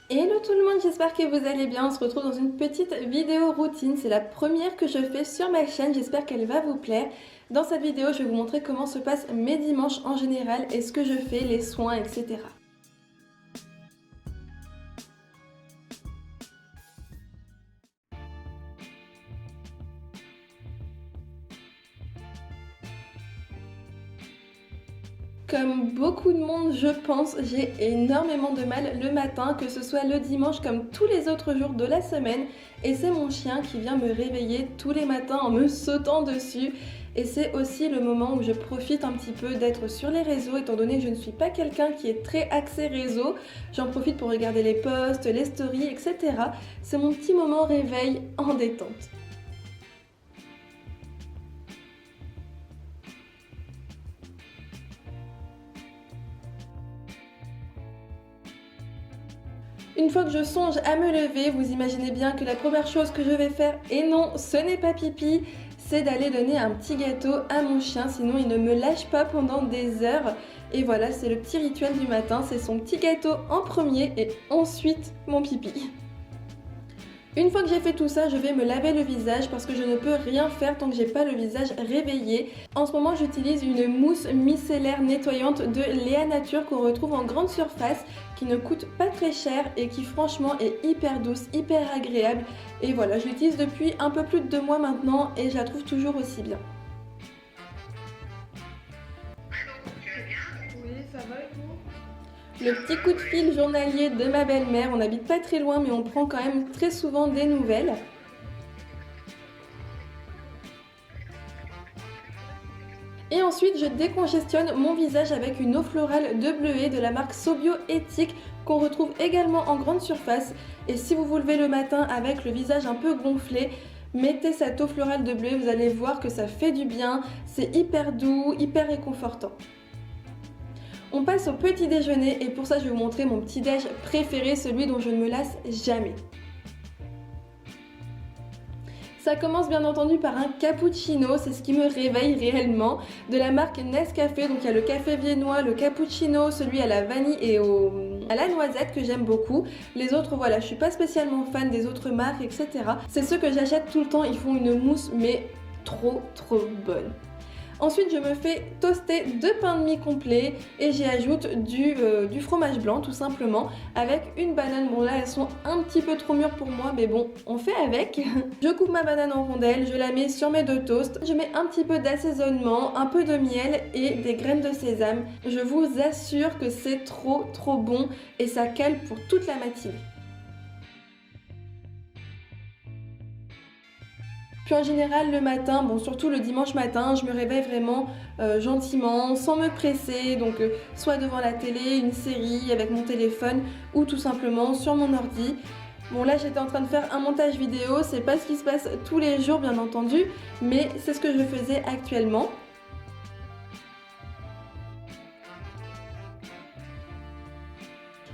Hello tout le monde, j'espère que vous allez bien. On se retrouve dans une petite vidéo routine. C'est la première que je fais sur ma chaîne, j'espère qu'elle va vous plaire. Dans cette vidéo, je vais vous montrer comment se passent mes dimanches en général et ce que je fais, les soins, etc. Comme beaucoup de monde, je pense, j'ai énormément de mal le matin, que ce soit le dimanche comme tous les autres jours de la semaine. Et c'est mon chien qui vient me réveiller tous les matins en me sautant dessus. Et c'est aussi le moment où je profite un petit peu d'être sur les réseaux, étant donné que je ne suis pas quelqu'un qui est très axé réseau. J'en profite pour regarder les posts, les stories, etc. C'est mon petit moment réveil en détente. Une fois que je songe à me lever, vous imaginez bien que la première chose que je vais faire, et non, ce n'est pas pipi, c'est d'aller donner un petit gâteau à mon chien, sinon il ne me lâche pas pendant des heures. Et voilà, c'est le petit rituel du matin, c'est son petit gâteau en premier et ensuite mon pipi. Une fois que j'ai fait tout ça, je vais me laver le visage parce que je ne peux rien faire tant que j'ai pas le visage réveillé. En ce moment, j'utilise une mousse micellaire nettoyante de Léa Nature qu'on retrouve en grande surface, qui ne coûte pas très cher et qui franchement est hyper douce, hyper agréable. Et voilà, je l'utilise depuis un peu plus de 2 mois maintenant et je la trouve toujours aussi bien. Oui, ça va et vous? Le petit coup de fil journalier de ma belle-mère, on n'habite pas très loin mais on prend quand même très souvent des nouvelles. Et ensuite, je décongestionne mon visage avec une eau florale de bleuet de la marque Sobio Éthique qu'on retrouve également en grande surface. Et si vous vous levez le matin avec le visage un peu gonflé, mettez cette eau florale de bleuet, vous allez voir que ça fait du bien, c'est hyper doux, hyper réconfortant. On passe au petit déjeuner et pour ça je vais vous montrer mon petit déj préféré, celui dont je ne me lasse jamais. Ça commence bien entendu par un cappuccino, c'est ce qui me réveille réellement, de la marque Nescafé. Donc il y a le café viennois, le cappuccino, celui à la vanille et à la noisette que j'aime beaucoup. Les autres, voilà, je suis pas spécialement fan des autres marques, etc. C'est ceux que j'achète tout le temps, ils font une mousse mais trop bonne. Ensuite, je me fais toaster 2 pains de mie complets et j'y ajoute du fromage blanc tout simplement avec une banane. Bon là, elles sont un petit peu trop mûres pour moi, mais bon, on fait avec. Je coupe ma banane en rondelles, je la mets sur mes 2 toasts. Je mets un petit peu d'assaisonnement, un peu de miel et des graines de sésame. Je vous assure que c'est trop bon et ça cale pour toute la matinée. Puis en général le matin, bon surtout le dimanche matin, je me réveille vraiment gentiment, sans me presser, donc soit devant la télé, une série avec mon téléphone ou tout simplement sur mon ordi. Bon là j'étais en train de faire un montage vidéo, c'est pas ce qui se passe tous les jours bien entendu, mais c'est ce que je faisais actuellement.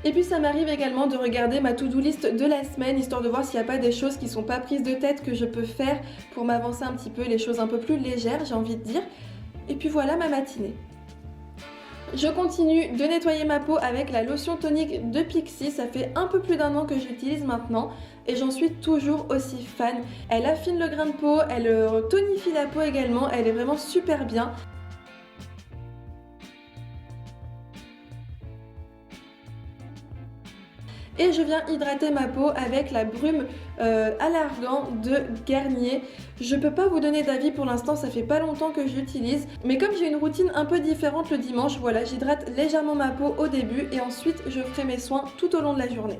Et puis ça m'arrive également de regarder ma to-do list de la semaine, histoire de voir s'il n'y a pas des choses qui sont pas prises de tête que je peux faire pour m'avancer un petit peu, les choses un peu plus légères, j'ai envie de dire. Et puis voilà ma matinée. Je continue de nettoyer ma peau avec la lotion tonique de Pixi, ça fait un peu plus d'1 an que je l'utilise maintenant et j'en suis toujours aussi fan. Elle affine le grain de peau, elle tonifie la peau également, elle est vraiment super bien. Et je viens hydrater ma peau avec la brume à l'argan de Garnier. Je peux pas vous donner d'avis pour l'instant, ça fait pas longtemps que je l'utilise. Mais comme j'ai une routine un peu différente le dimanche, voilà, j'hydrate légèrement ma peau au début et ensuite je ferai mes soins tout au long de la journée.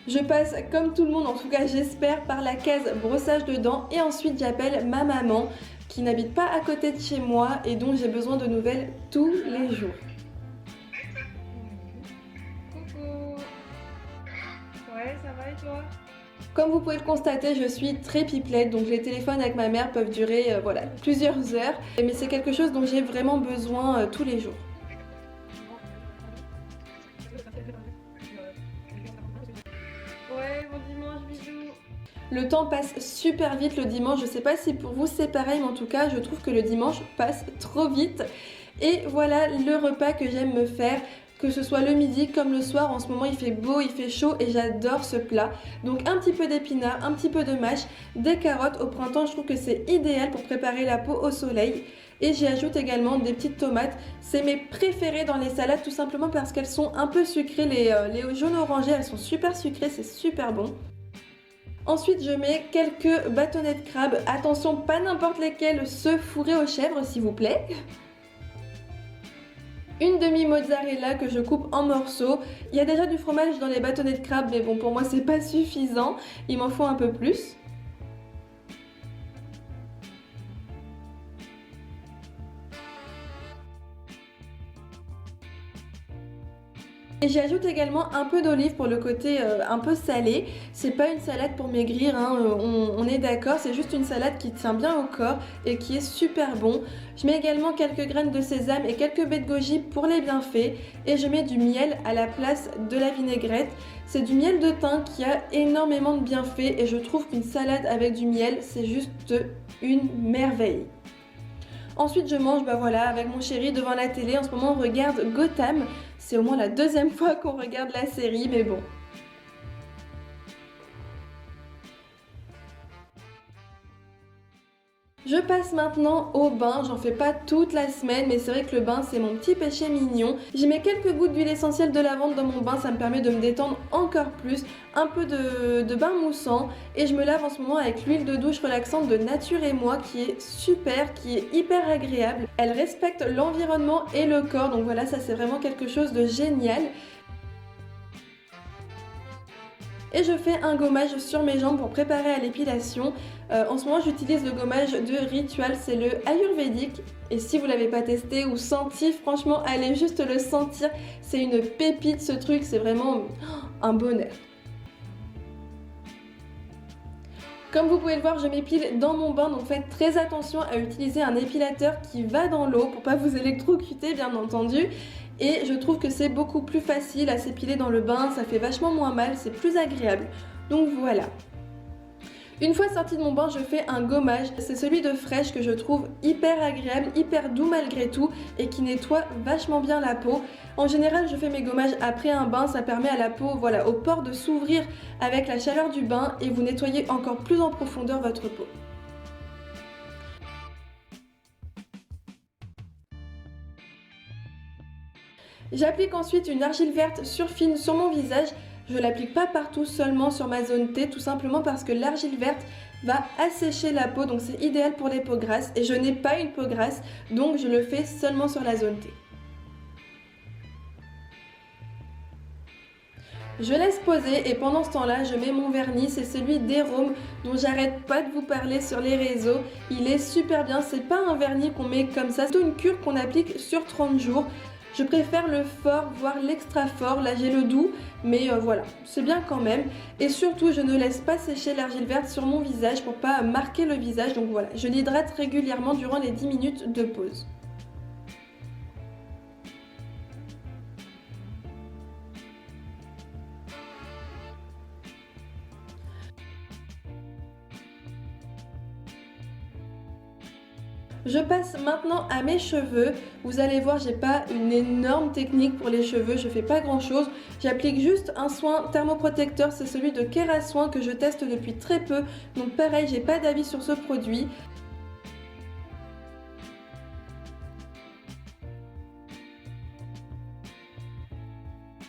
Je passe, comme tout le monde, en tout cas j'espère, par la case brossage de dents et ensuite j'appelle ma maman qui n'habite pas à côté de chez moi et dont j'ai besoin de nouvelles tous les jours. Coucou. Ouais, ça va et toi? Comme vous pouvez le constater, je suis très pipelette, donc les téléphones avec ma mère peuvent durer voilà, plusieurs heures. Mais c'est quelque chose dont j'ai vraiment besoin tous les jours. Ouais, bon dimanche, bisous. Le temps passe super vite le dimanche, je sais pas si pour vous c'est pareil, mais en tout cas je trouve que le dimanche passe trop vite. Et voilà le repas que j'aime me faire. que ce soit le midi comme le soir. En ce moment il fait beau, il fait chaud et j'adore ce plat. Donc un petit peu d'épinards, un petit peu de mâche, des carottes. Au printemps je trouve que c'est idéal pour préparer la peau au soleil. Et j'y ajoute également des petites tomates. C'est mes préférées dans les salades tout simplement parce qu'elles sont un peu sucrées. Les jaunes orangées, elles sont super sucrées, c'est super bon. Ensuite, je mets quelques bâtonnets de crabe. Attention, pas n'importe lesquels, ceux fourrés aux chèvres, s'il vous plaît. Une demi-mozzarella que je coupe en morceaux. Il y a déjà du fromage dans les bâtonnets de crabe, mais bon, pour moi, c'est pas suffisant. Il m'en faut un peu plus. Et j'ajoute également un peu d'olive pour le côté un peu salé. C'est pas une salade pour maigrir, hein, on est d'accord, c'est juste une salade qui tient bien au corps et qui est super bon. Je mets également quelques graines de sésame et quelques baies de goji pour les bienfaits. Et je mets du miel à la place de la vinaigrette. C'est du miel de thym qui a énormément de bienfaits et je trouve qu'une salade avec du miel, c'est juste une merveille. Ensuite je mange voilà, avec mon chéri devant la télé. En ce moment on regarde Gotham. C'est au moins la deuxième fois qu'on regarde la série, mais bon. Je passe maintenant au bain, j'en fais pas toute la semaine mais c'est vrai que le bain c'est mon petit péché mignon. J'y mets quelques gouttes d'huile essentielle de lavande dans mon bain, ça me permet de me détendre encore plus. Un peu de bain moussant et je me lave en ce moment avec l'huile de douche relaxante de Nature et Moi qui est super, qui est hyper agréable. Elle respecte l'environnement et le corps, donc voilà, ça c'est vraiment quelque chose de génial. Et je fais un gommage sur mes jambes pour préparer à l'épilation. En ce moment j'utilise le gommage de Ritual, c'est le ayurvédique. Et si vous l'avez pas testé ou senti, franchement allez juste le sentir. C'est une pépite ce truc, c'est vraiment un bonheur. Comme vous pouvez le voir, je m'épile dans mon bain, donc faites très attention à utiliser un épilateur qui va dans l'eau pour pas vous électrocuter bien entendu. Et je trouve que c'est beaucoup plus facile à s'épiler dans le bain, ça fait vachement moins mal, c'est plus agréable. Donc voilà. Une fois sortie de mon bain, je fais un gommage. C'est celui de Fresh que je trouve hyper agréable, hyper doux malgré tout et qui nettoie vachement bien la peau. En général, je fais mes gommages après un bain, ça permet à la peau, voilà, aux pores de s'ouvrir avec la chaleur du bain et vous nettoyez encore plus en profondeur votre peau. J'applique ensuite une argile verte surfine sur mon visage. Je ne l'applique pas partout, seulement sur ma zone T, tout simplement parce que l'argile verte va assécher la peau, donc c'est idéal pour les peaux grasses. Et je n'ai pas une peau grasse, donc je le fais seulement sur la zone T. Je laisse poser et pendant ce temps-là, je mets mon vernis, c'est celui d'Erome dont j'arrête pas de vous parler sur les réseaux. Il est super bien, c'est pas un vernis qu'on met comme ça, c'est une cure qu'on applique sur 30 jours. Je préfère le fort, voire l'extra fort. Là j'ai le doux, mais voilà, c'est bien quand même. Et surtout, je ne laisse pas sécher l'argile verte sur mon visage pour pas marquer le visage. Donc voilà, je l'hydrate régulièrement durant les 10 minutes de pause. Je passe maintenant à mes cheveux. Vous allez voir, j'ai pas une énorme technique pour les cheveux, je fais pas grand chose. J'applique juste un soin thermoprotecteur, c'est celui de Kerasoin que je teste depuis très peu. Donc pareil, j'ai pas d'avis sur ce produit.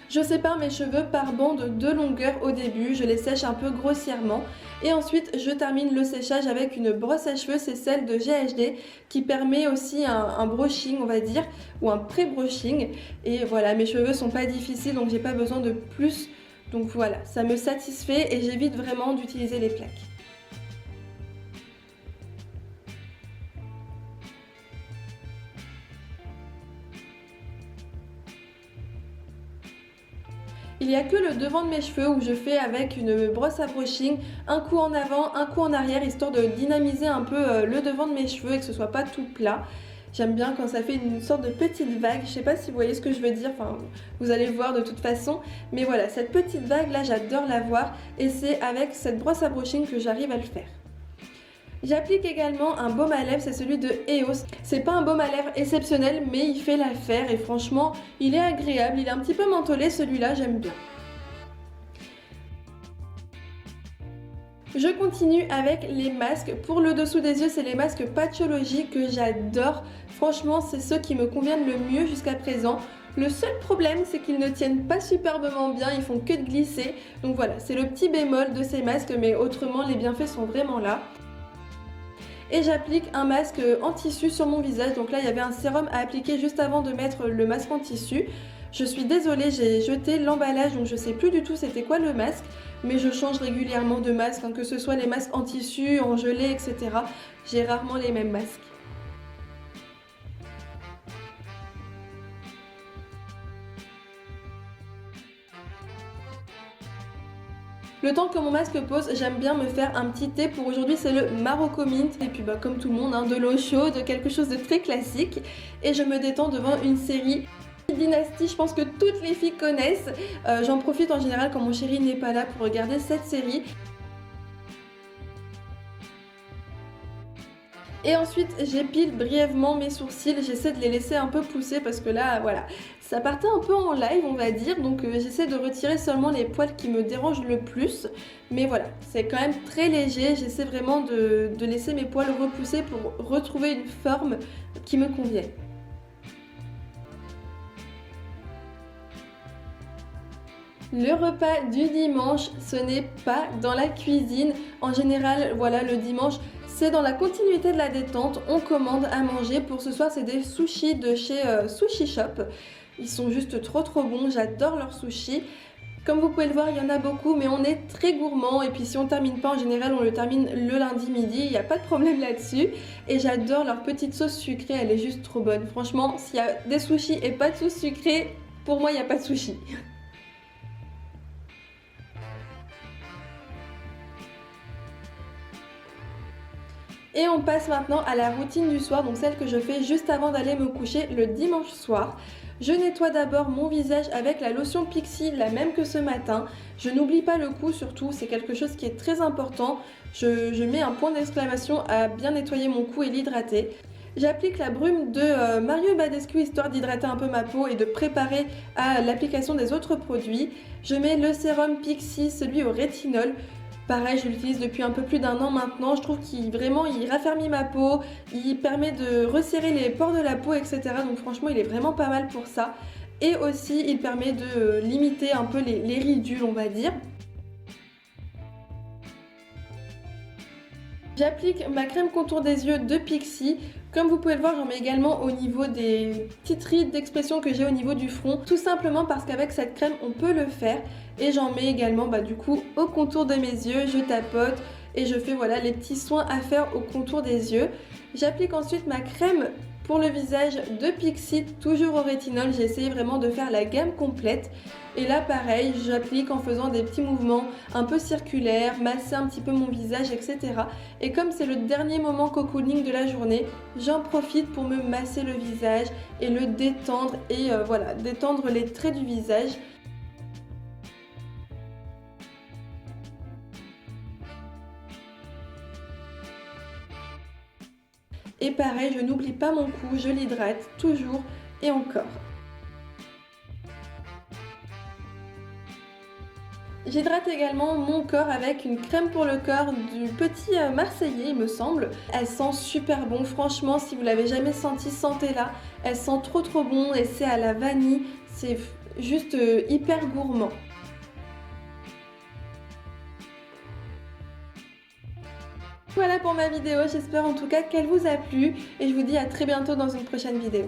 Je sépare mes cheveux par bandes de longueur au début, je les sèche un peu grossièrement et ensuite je termine le séchage avec une brosse à cheveux, c'est celle de GHD qui permet aussi un brushing on va dire, ou un pré-brushing. Et voilà, mes cheveux sont pas difficiles donc j'ai pas besoin de plus, donc voilà, ça me satisfait et j'évite vraiment d'utiliser les plaques. Il n'y a que le devant de mes cheveux où je fais avec une brosse à brushing, un coup en avant, un coup en arrière, histoire de dynamiser un peu le devant de mes cheveux et que ce soit pas tout plat. J'aime bien quand ça fait une sorte de petite vague, je sais pas si vous voyez ce que je veux dire, enfin vous allez voir de toute façon. Mais voilà, cette petite vague là, j'adore la voir et c'est avec cette brosse à brushing que j'arrive à le faire. J'applique également un baume à lèvres, c'est celui de EOS. C'est pas un baume à lèvres exceptionnel, mais il fait l'affaire et franchement, il est agréable. Il est un petit peu mentholé, celui-là, j'aime bien. Je continue avec les masques. Pour le dessous des yeux, c'est les masques Patchology que j'adore. Franchement, c'est ceux qui me conviennent le mieux jusqu'à présent. Le seul problème, c'est qu'ils ne tiennent pas superbement bien, ils font que de glisser. Donc voilà, c'est le petit bémol de ces masques, mais autrement, les bienfaits sont vraiment là. Et j'applique un masque en tissu sur mon visage. Donc là, il y avait un sérum à appliquer juste avant de mettre le masque en tissu. Je suis désolée, j'ai jeté l'emballage, donc je sais plus du tout c'était quoi le masque. Mais je change régulièrement de masque, hein, que ce soit les masques en tissu, en gelée, etc. J'ai rarement les mêmes masques. Le temps que mon masque pose, j'aime bien me faire un petit thé. Pour aujourd'hui, c'est le Marocco Mint. Et puis comme tout le monde, hein, de l'eau chaude, quelque chose de très classique. Et je me détends devant une série Dynasty, je pense que toutes les filles connaissent. J'en profite en général quand mon chéri n'est pas là pour regarder cette série. Et ensuite, j'épile brièvement mes sourcils. J'essaie de les laisser un peu pousser parce que là, voilà, ça partait un peu en live, on va dire. Donc j'essaie de retirer seulement les poils qui me dérangent le plus. Mais voilà, c'est quand même très léger. J'essaie vraiment de laisser mes poils repousser pour retrouver une forme qui me convienne. Le repas du dimanche, ce n'est pas dans la cuisine. En général, voilà, le dimanche, c'est dans la continuité de la détente. On commande à manger. Pour ce soir, c'est des sushis de chez Sushi Shop. Ils sont juste trop bons. J'adore leurs sushis. Comme vous pouvez le voir, il y en a beaucoup, mais on est très gourmand. Et puis si on termine pas, en général, on le termine le lundi midi. Il n'y a pas de problème là-dessus. Et j'adore leur petite sauce sucrée. Elle est juste trop bonne. Franchement, s'il y a des sushis et pas de sauce sucrée, pour moi, il n'y a pas de sushi. Et on passe maintenant à la routine du soir, donc celle que je fais juste avant d'aller me coucher le dimanche soir. Je nettoie d'abord mon visage avec la lotion Pixi, la même que ce matin. Je n'oublie pas le cou surtout, c'est quelque chose qui est très important. Je mets un point d'exclamation à bien nettoyer mon cou et l'hydrater. J'applique la brume de Mario Badescu histoire d'hydrater un peu ma peau et de préparer à l'application des autres produits. Je mets le sérum Pixi, celui au rétinol. Pareil, je l'utilise depuis un peu plus d'1 an maintenant. Je trouve qu'il raffermit ma peau, il permet de resserrer les pores de la peau, etc. Donc franchement, il est vraiment pas mal pour ça. Et aussi, il permet de limiter un peu les ridules, on va dire. J'applique ma crème contour des yeux de Pixi. Comme vous pouvez le voir, j'en mets également au niveau des petites rides d'expression que j'ai au niveau du front. Tout simplement parce qu'avec cette crème, on peut le faire. Et j'en mets également du coup au contour de mes yeux. Je tapote et je fais voilà les petits soins à faire au contour des yeux. J'applique ensuite ma crème pour le visage de Pixi, toujours au rétinol. J'ai essayé vraiment de faire la gamme complète. Et là pareil, j'applique en faisant des petits mouvements un peu circulaires, masser un petit peu mon visage, etc. Et comme c'est le dernier moment cocooning de la journée, j'en profite pour me masser le visage et le détendre et voilà, détendre les traits du visage. Et pareil, je n'oublie pas mon cou, je l'hydrate toujours et encore. J'hydrate également mon corps avec une crème pour le corps du Petit Marseillais, il me semble. Elle sent super bon, franchement, si vous l'avez jamais senti, sentez-la. Elle sent trop bon et c'est à la vanille, c'est juste hyper gourmand. Voilà pour ma vidéo, j'espère en tout cas qu'elle vous a plu et je vous dis à très bientôt dans une prochaine vidéo.